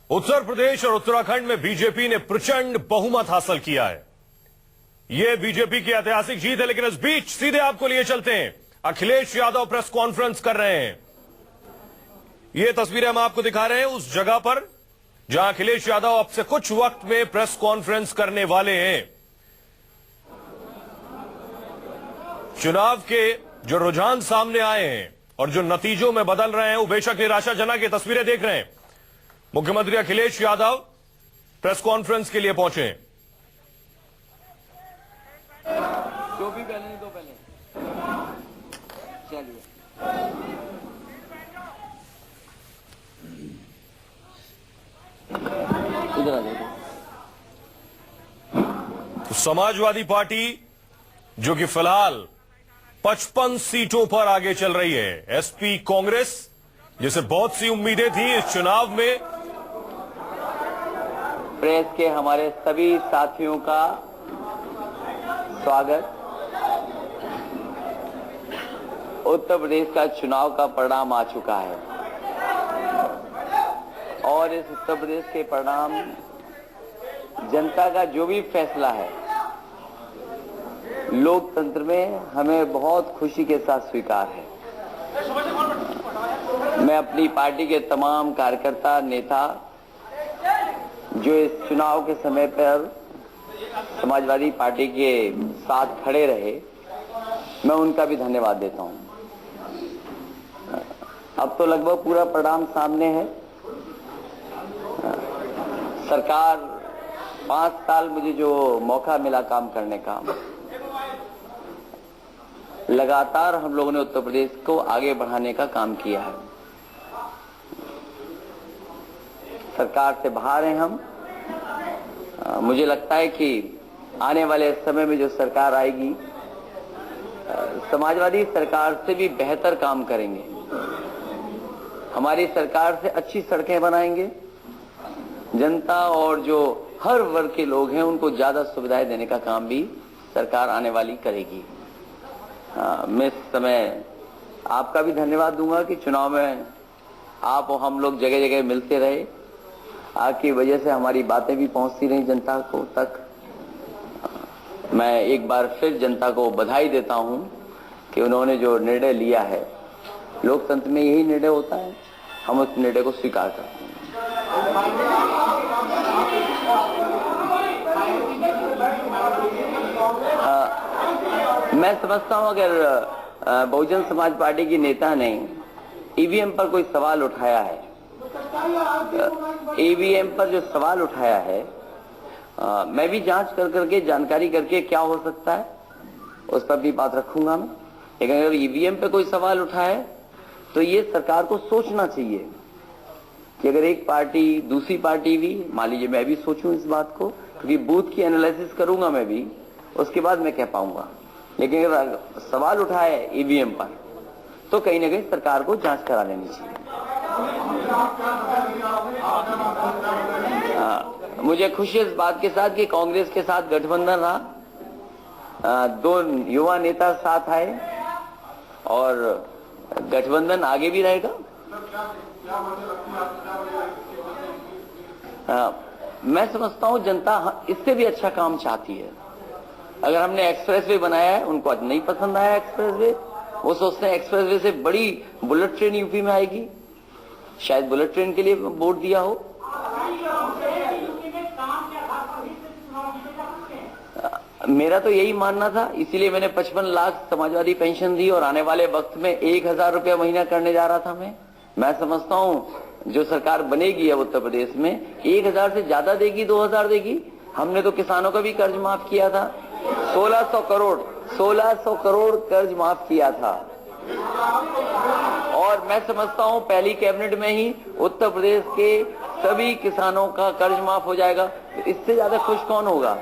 उत्तर प्रदेश और उत्तराखंड में बीजेपी ने प्रचंड बहुमत हासिल किया है। यह बीजेपी की ऐतिहासिक जीत है, लेकिन इस बीच सीधे आपको लिए चलते हैं। अखिलेश यादव प्रेस कॉन्फ्रेंस कर रहे हैं। यह तस्वीरें हम आपको दिखा रहे हैं उस जगह पर जहां अखिलेश यादव अब से कुछ वक्त में प्रेस कॉन्फ्रेंस करने वाले हैं। चुनाव के जो रुझान सामने आए हैं और जो नतीजों में बदल रहे हैं वो बेशक निराशाजनक ये तस्वीरें देख रहे हैं। मुख्यमंत्री अखिलेश यादव प्रेस कॉन्फ्रेंस के लिए पहुंचे। जो भी पहले नहीं तो पहले चलिए। इधर आ जाइए। तो समाजवादी पार्टी जो कि फिलहाल 55 सीटों पर आगे चल रही है। एसपी कांग्रेस जिसे बहुत सी उम्मीदें थी इस चुनाव में। प्रेस के हमारे सभी साथियों का स्वागत। उत्तर प्रदेश का चुनाव का परिणाम आ चुका है और इस उत्तर प्रदेश के परिणाम जनता का जो भी फैसला है लोकतंत्र में हमें बहुत खुशी के साथ स्वीकार है। मैं अपनी पार्टी के तमाम कार्यकर्ता नेता जो इस चुनाव के समय पर समाजवादी पार्टी के साथ खड़े रहे, मैं उनका भी धन्यवाद देता हूं। अब तो लगभग पूरा परिणाम सामने है। सरकार 5 साल मुझे जो मौका मिला काम करने का, लगातार हम लोगों ने उत्तर प्रदेश को आगे बढ़ाने का काम किया है। सरकार से बाहर हैं हम। मुझे लगता है कि आने वाले समय में जो सरकार आएगी समाजवादी सरकार से भी बेहतर काम करेंगे। हमारी सरकार से अच्छी सड़कें बनाएंगे। जनता और जो हर वर्ग के लोग हैं उनको ज्यादा सुविधाएं देने का काम भी सरकार आने वाली करेगी। मैं इस समय आपका भी धन्यवाद दूंगा कि चुनाव में आप और हम लोग जगह जगह मिलते रहे। आपकी वजह से हमारी बातें भी पहुंचती रही जनता को तक। मैं एक बार फिर जनता को बधाई देता हूं कि उन्होंने जो निर्णय लिया है, लोकतंत्र में यही निर्णय होता है, हम उस निर्णय को स्वीकार करते हैं। मैं समझता हूं अगर बहुजन समाज पार्टी की नेता ने ईवीएम पर कोई सवाल उठाया है, ईवीएम पर जो सवाल उठाया है, मैं भी जांच करके जानकारी करके क्या हो सकता है उस पर भी बात रखूंगा मैं। लेकिन अगर ईवीएम पे कोई सवाल उठाए तो ये सरकार को सोचना चाहिए कि अगर एक पार्टी दूसरी पार्टी भी, मान लीजिए मैं भी सोचूं इस बात को, क्योंकि बूथ की एनालिसिस करूंगा मैं भी, उसके बाद मैं कह पाऊंगा। लेकिन अगर सवाल उठाए ईवीएम पर तो कहीं ना कहीं सरकार को जांच करा लेनी चाहिए। मुझे खुशी इस बात के साथ कि कांग्रेस के साथ गठबंधन रहा। 2 युवा नेता साथ आए और गठबंधन आगे भी रहेगा। मैं समझता हूं जनता इससे भी अच्छा काम चाहती है। अगर हमने एक्सप्रेसवे बनाया है, उनको आज नहीं पसंद आया एक्सप्रेसवे, वो सोचते हैं एक्सप्रेसवे से बड़ी बुलेट ट्रेन यूपी में आएगी, शायद बुलेट ट्रेन के लिए वोट दिया हो। मेरा तो यही मानना था, इसीलिए मैंने 55 लाख समाजवादी पेंशन दी और आने वाले वक्त में 1000 रुपया महीना करने जा रहा था। मैं समझता हूं जो सरकार बनेगी अब उत्तर प्रदेश में 1000 से ज्यादा देगी, 2000 देगी। हमने तो किसानों का भी कर्ज माफ किया था, 1600 करोड़ कर्ज माफ किया था। और मैं समझता हूं पहली कैबिनेट में ही उत्तर प्रदेश के सभी किसानों का कर्ज माफ हो जाएगा। तो इससे ज्यादा खुश कौन होगा?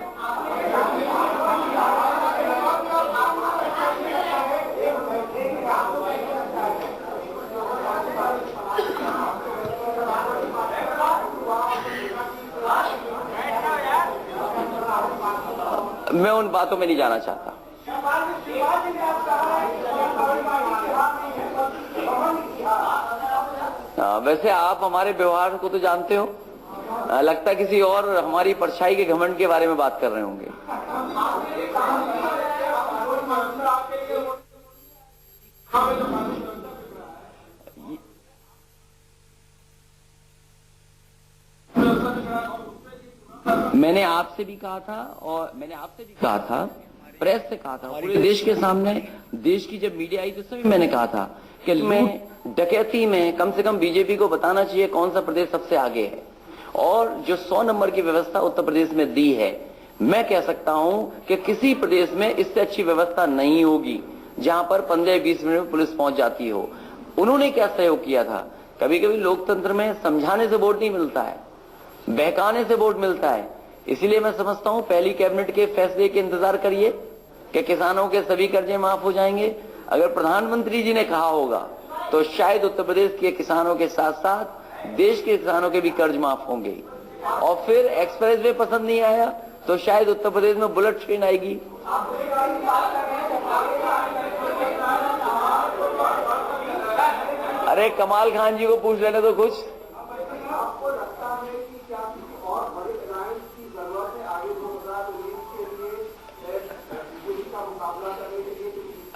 मैं उन बातों में नहीं जाना चाहता। वैसे आप हमारे व्यवहार को तो जानते हो, लगता है किसी और हमारी परछाई के घमंड के बारे में बात कर रहे होंगे। मैंने आपसे भी कहा था और मैंने आपसे भी कहा था, प्रेस से कहा था, पूरे देश के सामने, देश की जब मीडिया आई तो सभी मैंने कहा था कि मैं डकैती में कम से कम बीजेपी को बताना चाहिए कौन सा प्रदेश सबसे आगे है, और जो 100 नंबर की व्यवस्था उत्तर प्रदेश में दी है, मैं कह सकता हूं कि किसी प्रदेश में इससे अच्छी व्यवस्था नहीं होगी जहां पर 15-20 मिनट में पुलिस पहुंच जाती हो। उन्होंने क्या सहयोग किया था? कभी कभी लोकतंत्र में समझाने से वोट नहीं मिलता है, बहकाने से वोट मिलता है। इसीलिए मैं समझता हूं पहली कैबिनेट के फैसले के इंतजार करिए कि किसानों के सभी कर्जे माफ हो जाएंगे। अगर प्रधानमंत्री जी ने कहा होगा तो शायद उत्तर प्रदेश के किसानों के साथ साथ देश के किसानों के भी कर्ज माफ होंगे। और फिर एक्सप्रेस वे पसंद नहीं आया तो शायद उत्तर प्रदेश में बुलेट ट्रेन आएगी। अरे कमाल खान जी को पूछ लेने तो कुछ।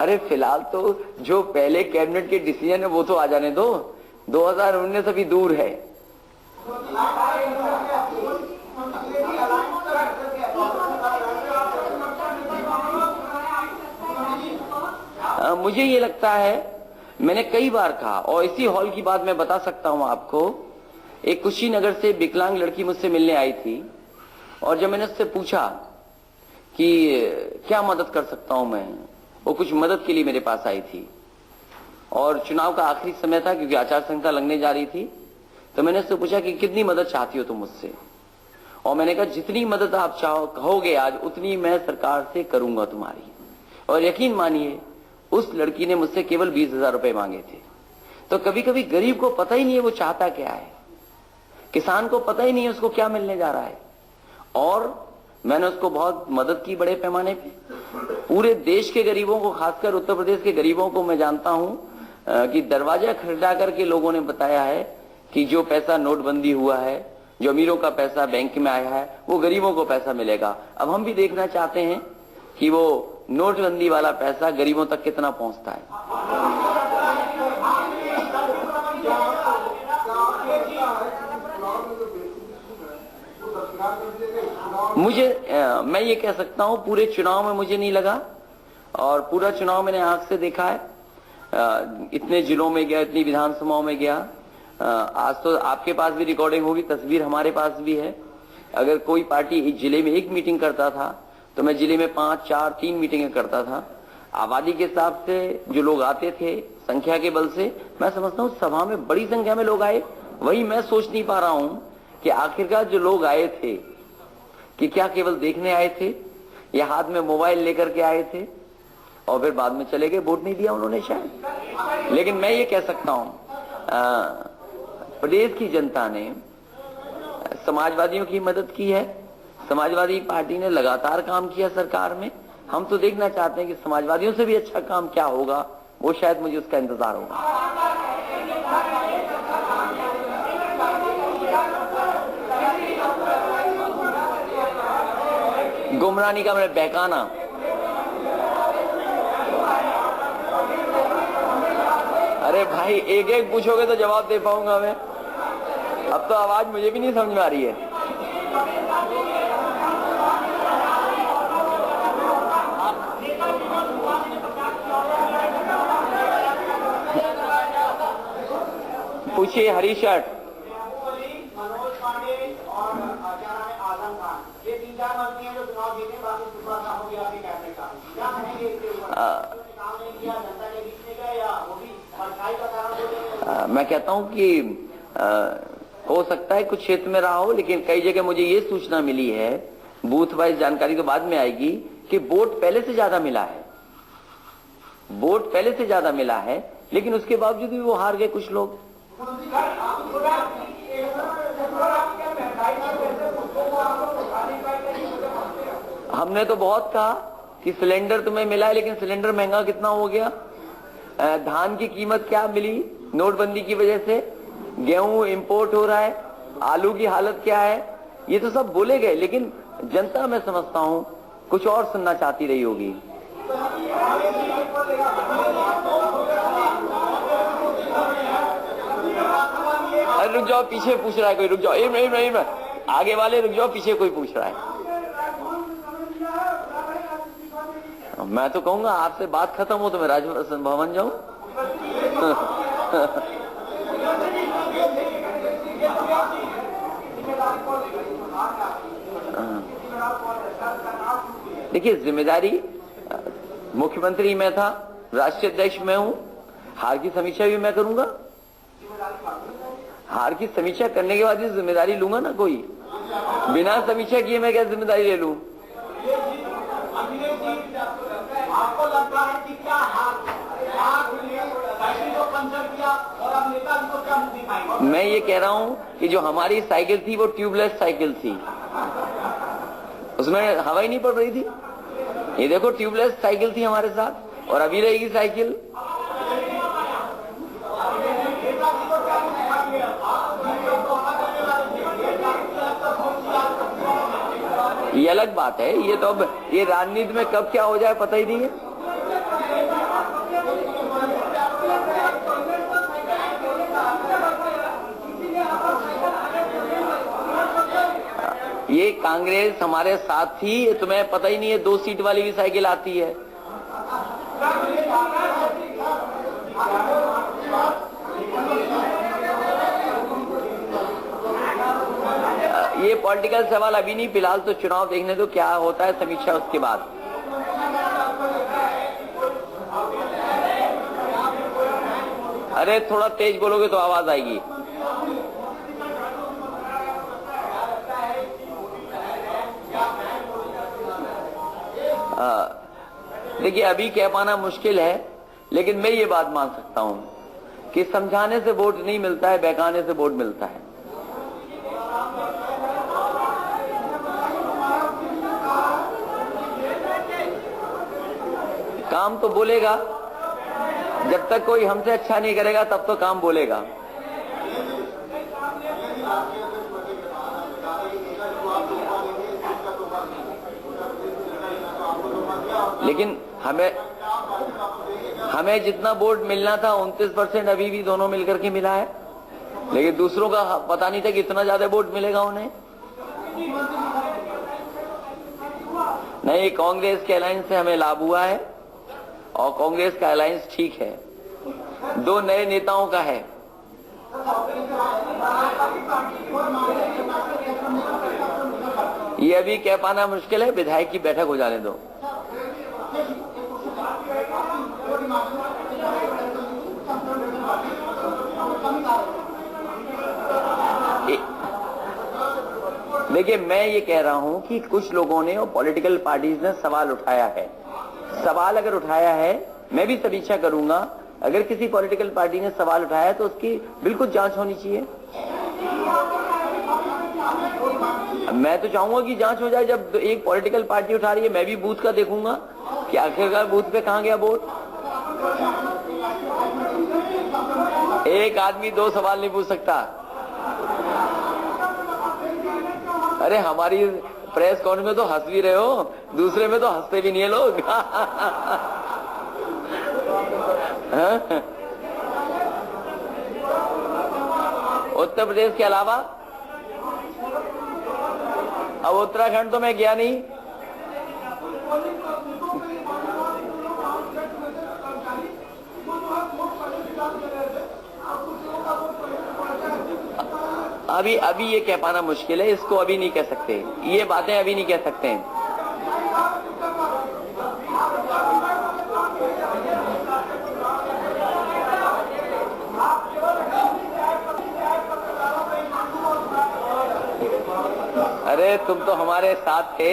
अरे फिलहाल तो जो पहले कैबिनेट के डिसीजन है वो तो आ जाने दो, 2019 अभी दूर है। मुझे ये लगता है, मैंने कई बार कहा और इसी हॉल की बात मैं बता सकता हूं आपको। एक कुशीनगर से विकलांग लड़की मुझसे मिलने आई थी और जब मैंने उससे पूछा कि क्या मदद कर सकता हूं मैं, वो कुछ मदद के लिए मेरे पास आई थी और चुनाव का आखिरी समय था क्योंकि आचार संहिता लगने जा रही थी। तो मैंने उससे पूछा कि कितनी मदद चाहती हो तुम मुझसे, और मैंने कहा जितनी मदद आप चाहो कहोगे आज उतनी मैं सरकार से करूंगा तुम्हारी। और यकीन मानिए उस लड़की ने मुझसे केवल 20,000 रुपए मांगे थे। तो कभी कभी गरीब को पता ही नहीं है वो चाहता क्या है, किसान को पता ही नहीं है उसको क्या मिलने जा रहा है। और मैंने उसको बहुत मदद की बड़े पैमाने पे। पूरे देश के गरीबों को, खासकर उत्तर प्रदेश के गरीबों को मैं जानता हूं कि दरवाजा खटखटा करके लोगों ने बताया है कि जो पैसा नोटबंदी हुआ है, जो अमीरों का पैसा बैंक में आया है, वो गरीबों को पैसा मिलेगा। अब हम भी देखना चाहते हैं कि वो नोटबंदी वाला पैसा गरीबों तक कितना पहुंचता है। मैं ये कह सकता हूं पूरे चुनाव में मुझे नहीं लगा, और पूरा चुनाव मैंने आंख से देखा है। इतने जिलों में गया, इतनी विधानसभाओं में गया। आज तो आपके पास भी रिकॉर्डिंग होगी, तस्वीर हमारे पास भी है। अगर कोई पार्टी एक जिले में एक मीटिंग करता था तो मैं जिले में 5, 4, 3 मीटिंगें करता था। आबादी के हिसाब से जो लोग आते थे, संख्या के बल से, मैं समझता हूँ सभा में बड़ी संख्या में लोग आए। वही मैं सोच नहीं पा रहा हूं कि आखिरकार जो लोग आए थे कि क्या केवल देखने आए थे या हाथ में मोबाइल लेकर के आए थे और फिर बाद में चले गए, वोट नहीं दिया उन्होंने शायद। लेकिन मैं ये कह सकता हूं प्रदेश की जनता ने समाजवादियों की मदद की है। समाजवादी पार्टी ने लगातार काम किया सरकार में। हम तो देखना चाहते हैं कि समाजवादियों से भी अच्छा काम क्या होगा, वो शायद मुझे उसका इंतजार होगा। गुमरानी का मैंने बहकाना, अरे भाई एक एक पूछोगे तो जवाब दे पाऊंगा मैं। अब तो आवाज मुझे भी नहीं समझ में आ रही है। पूछिए हरी शर्ट। मनोज पांडे और क्या नाम है आजम खान, ये 3-4 मंत्री हैं जो चुनाव जीते, बाकी सुपा साहब हो गया आपके कैबिनेट का। क्या कहेंगे इसके ऊपर? काम नहीं किया, जनता के बीच में गया, या वो भी परछाई का कारण? मैं कहता हूं कि हो सकता है कुछ क्षेत्र में रहा हो, लेकिन कई जगह मुझे ये सूचना मिली है, बूथ वाइज जानकारी तो बाद में आएगी, कि वोट पहले से ज्यादा मिला है। वोट पहले से ज्यादा मिला है, लेकिन उसके बावजूद भी वो हार गए कुछ लोग। हमने तो बहुत कहा कि सिलेंडर तुम्हें मिला है, लेकिन सिलेंडर महंगा कितना हो गया। धान की कीमत क्या मिली नोटबंदी की वजह से, गेहूं इंपोर्ट हो रहा है, आलू की हालत क्या है, ये तो सब बोले गए, लेकिन जनता मैं समझता हूं कुछ और सुनना चाहती रही होगी। अरे रुक जाओ, पीछे पूछ रहा है कोई, रुक जाओ, इमरान आगे वाले रुक जाओ, पीछे कोई पूछ रहा है। मैं तो कहूंगा आपसे बात खत्म हो तो मैं राजभवन जाऊं। देखिए, जिम्मेदारी मुख्यमंत्री मैं था, राष्ट्रीय अध्यक्ष मैं हूं, हार की समीक्षा भी मैं करूंगा। हार की समीक्षा करने के बाद ही जिम्मेदारी लूंगा ना, कोई बिना समीक्षा किए मैं क्या जिम्मेदारी ले लूं? आपको लगता है कि क्या मैं ये कह रहा हूं कि जो हमारी साइकिल थी वो ट्यूबलेस साइकिल थी, उसमें हवा ही नहीं पड़ रही थी। ये देखो, ट्यूबलेस साइकिल थी हमारे साथ, और अभी रहेगी साइकिल। ये अलग बात है, ये तो अब ये राजनीति में कब क्या हो जाए पता ही नहीं है। ये कांग्रेस हमारे साथ थी, तुम्हें पता ही नहीं है, 2 सीट वाली भी साइकिल आती है। ये पॉलिटिकल सवाल अभी नहीं, फिलहाल तो चुनाव देखने दो क्या होता है, समीक्षा उसके बाद। अरे थोड़ा तेज बोलोगे तो आवाज आएगी। देखिए, अभी कह पाना मुश्किल है, लेकिन मैं ये बात मान सकता हूं कि समझाने से वोट नहीं मिलता है, बहकाने से वोट मिलता है। काम तो बोलेगा, जब तक कोई हमसे अच्छा नहीं करेगा तब तो काम बोलेगा। लेकिन हमें जितना वोट मिलना था 29% अभी भी दोनों मिलकर के मिला है, लेकिन दूसरों का पता नहीं था कि इतना ज्यादा वोट मिलेगा उन्हें। नहीं, कांग्रेस के अलायंस से हमें लाभ हुआ है, और कांग्रेस का अलायंस ठीक है, 2 नए नेताओं का है। ये अभी कह पाना मुश्किल है, विधायक की बैठक हो जाने दो। देखिए, मैं ये कह रहा हूं कि कुछ लोगों ने और पॉलिटिकल पार्टीज ने सवाल उठाया है। सवाल अगर उठाया है, मैं भी समीक्षा करूंगा। अगर किसी पॉलिटिकल पार्टी ने सवाल उठाया है तो उसकी बिल्कुल जांच होनी चाहिए। मैं तो चाहूंगा कि जांच हो जाए। जब एक पॉलिटिकल पार्टी उठा रही है, मैं भी बूथ का देखूंगा कि आखिरकार बूथ पे कहां गया वोट। एक आदमी 2 सवाल नहीं पूछ सकता। अरे हमारी प्रेस कॉन्फ्रेंस में तो हंस भी रहे हो, दूसरे में तो हंसते भी नहीं है लोग। उत्तर प्रदेश के अलावा अब उत्तराखंड तो मैं गया नहीं। अभी ये कह पाना मुश्किल है, इसको अभी नहीं कह सकते, ये बातें अभी नहीं कह सकते हैं। अरे तुम तो हमारे साथ थे,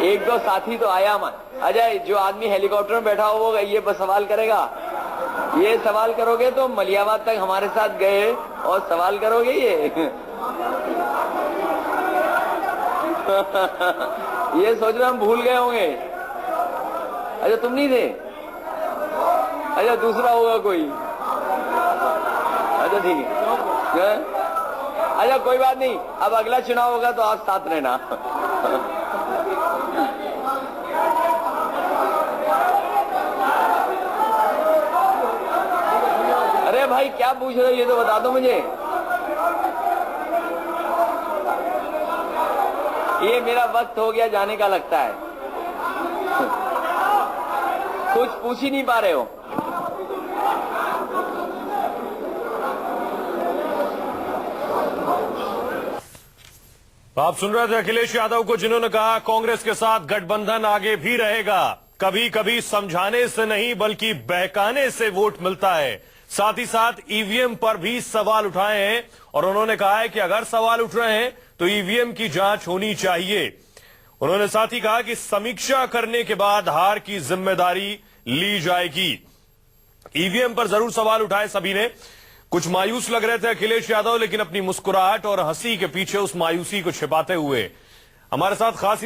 1-2 साथी तो आया मत। अजय, जो आदमी हेलीकॉप्टर में बैठा हो वो ये बस सवाल करेगा। ये सवाल करोगे तो मलियाबाद तक हमारे साथ गए और सवाल करोगे ये। ये सोच रहे हम भूल गए होंगे। अच्छा, तुम नहीं थे? अच्छा, दूसरा होगा कोई। अच्छा ठीक है। अच्छा कोई बात नहीं, अब अगला चुनाव होगा तो आप साथ रहना। अरे भाई क्या पूछ रहे हो ये तो बता दो मुझे। ये मेरा वक्त हो गया जाने का लगता है। कुछ पूछ ही नहीं पा रहे हो। आप सुन रहे थे अखिलेश यादव को, जिन्होंने कहा कांग्रेस के साथ गठबंधन आगे भी रहेगा। कभी कभी समझाने से नहीं बल्कि बहकाने से वोट मिलता है। साथ ही साथ ईवीएम पर भी सवाल उठाए हैं और उन्होंने कहा है कि अगर सवाल उठ रहे हैं तो ईवीएम की जांच होनी चाहिए। उन्होंने साथ ही कहा कि समीक्षा करने के बाद हार की जिम्मेदारी ली जाएगी। ईवीएम पर जरूर सवाल उठाए सभी ने। कुछ मायूस लग रहे थे अखिलेश यादव, लेकिन अपनी मुस्कुराहट और हंसी के पीछे उस मायूसी को छिपाते हुए हमारे साथ खास